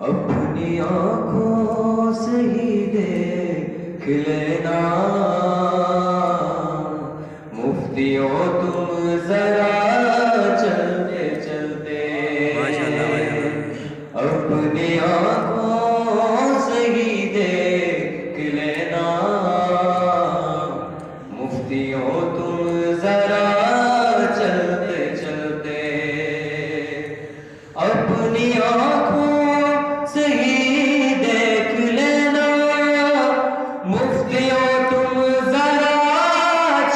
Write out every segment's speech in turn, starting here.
अपनी आँखों से ही देख लेना मुफ्तियों तुम जरा चलते चलते, अपनी आँखों से ही देख लेना मुफ्तियों तुम जरा चलते चलते, अपनी आँखों से ही देख लेना मुफ्तियों तुम जरा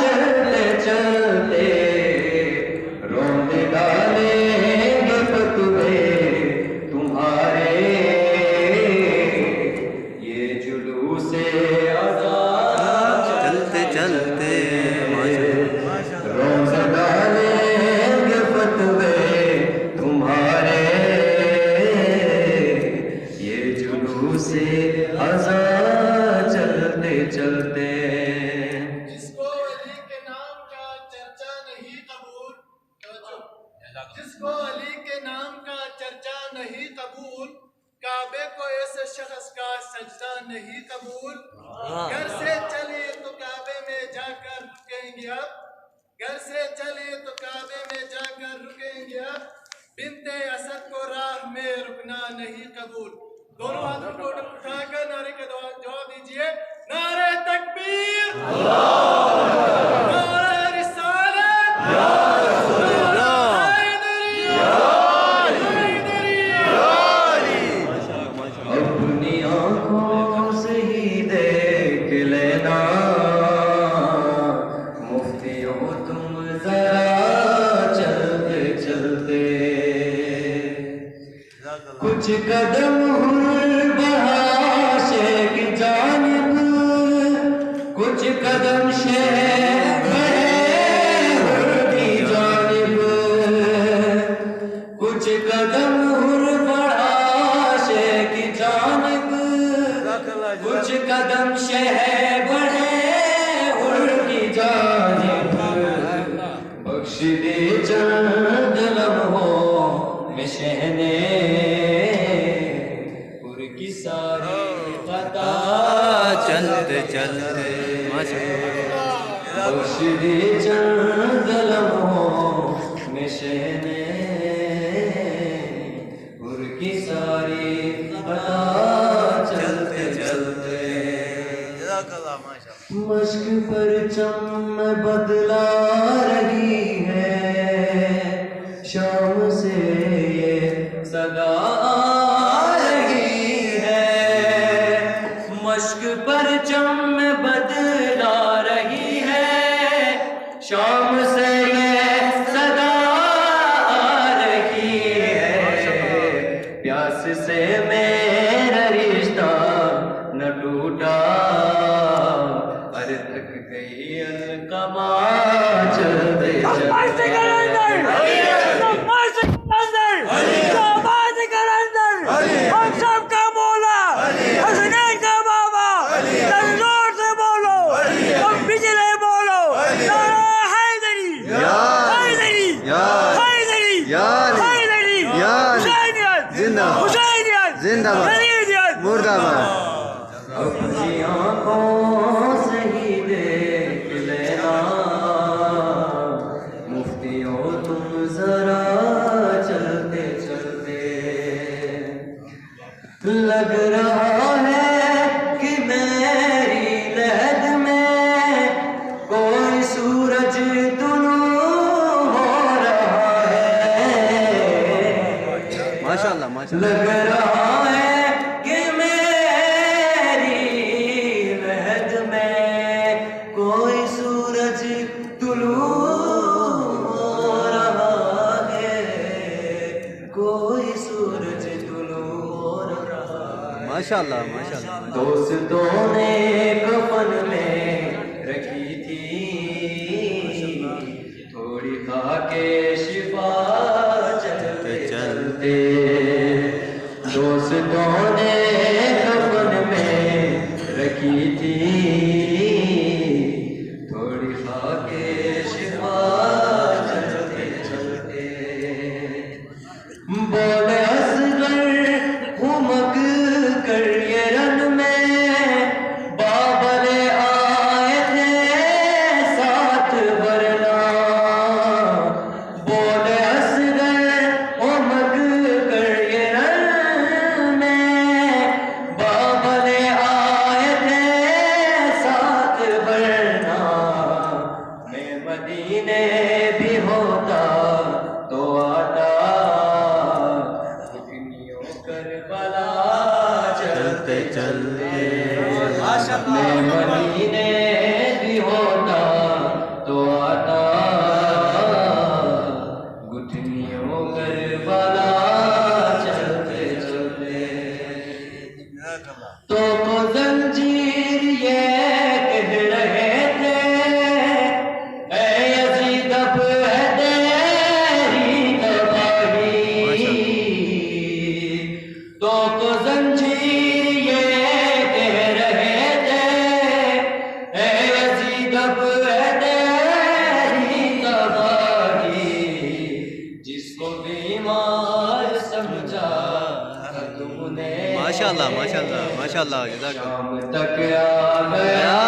चलते चलते, रोंद डालेंगे फतवे तुम्हारे ये जुलूसे आज़ाद चलते चलते, रोंद डालेंगे फतवे तुम्हारे ये जुलूसे आज़ाद चलते चलते। जिसको अली के नाम का चर्चा नहीं कबूल, जिसको अली के नाम का चर्चा नहीं कबूल, काबे को ऐसे शख्स का सजदा नहीं कबूल। घर से चले तो काबे में जाकर रुकेंगे अब, घर से चले तो काबे में जाकर रुकेंगे अब, बिनते असद को राह में रुकना नहीं कबूल। दोनों हाथों को उठाकर नारे का जवाब दीजिए, नारे तकबीर, नारे रिसालत, अपनी आँखों से ही देख लेना मुफ्तियों तुम जरा चलते चलते, कुछ कदम हुर बहाशे की जानिब, कुछ कदम शहर की जानिब, कुछ कदम हुर बहाशे की जानिब, कुछ कदम शहर बढ़े हुर की जानिब, बख्श दे चंद लम्हों में शहने हुर की सारी खता चलते चलते, बख्श दे चंद लम्हों में शहने हुर की सारी खता चलते चलते। मश्क पर चम बदला रही है शाम से ये सदा आ रही है, मश्क पर चम बदला रही है शाम से ये सदा आ रही है, प्यास से मेरा रिश्ता न टूटा अरे थक गई अलकमा चलते चलते, हम सबका मौला हसनैन का बाबा, जोर से बोलो तुम बिजले बोलो, हैदरी हैदरी हैदरी हैदरी, हुसैनियत हुसैनियत जिंदाबाद मुर्दाबाद। अपनी आँखों से ही देख लेना मुफ्तियों तुम जरा चलते चलते, लग रहा है कि मेरी लहद में कोई सूरज तुलू हो रहा है, माशाअल्लाह माशाअल्लाह। लग रहा है कि मेरी लहद में कोई सूरज तुलू हो रहा है, कोई सूरज तुलू हो रहा है। माशाअल्लाह माशाअल्लाह। दोस्तों ने कफन में रखी थी थोड़ी खा के शिफा चलते चलते, दोस्तों ने कफन में रखी रखी थी, थोड़ी खाके शिफा चलते चलते। बोले असगर घुमक कर ये रन में, बाबले आए थे साथ वरना। बोले असगर घुमक कर ये रन में, बाबले आए थे साथ वरना। मैं मदीने भी होता तो आता, करबला चलते चलते। मैं मदीने भी होता तो आता, गुठनियों करबला चलते चलते। तो जंजीर ये कह रहे थे, ऐ यजीद अब है तेरी तबाही। तो जंजीर ये कह रहे थे, ऐ यजीद अब है तेरी तबाही। जिसको बीमार समझा तुमने, माशाल्लाह माशाल्लाह माशाल्लाह, शाम तक आ गया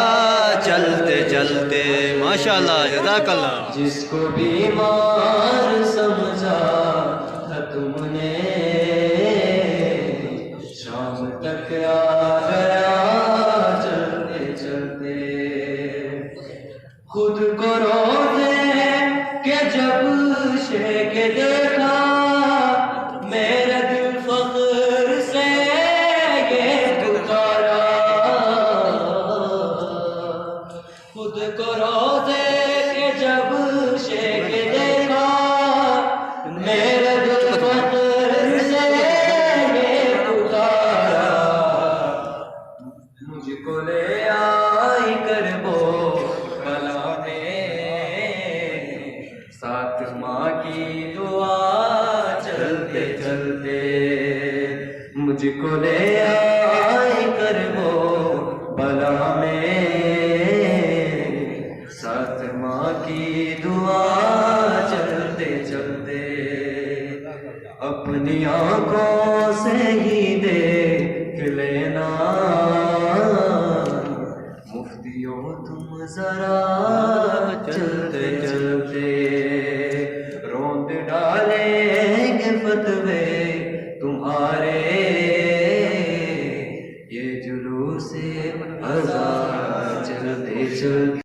चलते चलते, माशाल्लाह जज़ाकल्लाह। जिसको बीमार समझा था तुमने, शाम तक आ गया चलते चलते। खुद को रोज़े के जब शेख देखा, मेरा दिल फख्र से ये पुकारा। खुद को रोज़े के जब शेख देखा, मेरा दिल फख्र से ये पुकारा। मुझको ले आई कर वो कला में, साथ माँ की दुआ चलते चलते। मुझको ले आई कर वो बला में, साथ माँ की दुआ चलते चलते। अपनी आंखों से ही देख लेना, मुफ्तियों तुम जरा चलते चलते। रोंद डालेंगे फतवे तुम्हारे, ये जुलूस से चलते चलते।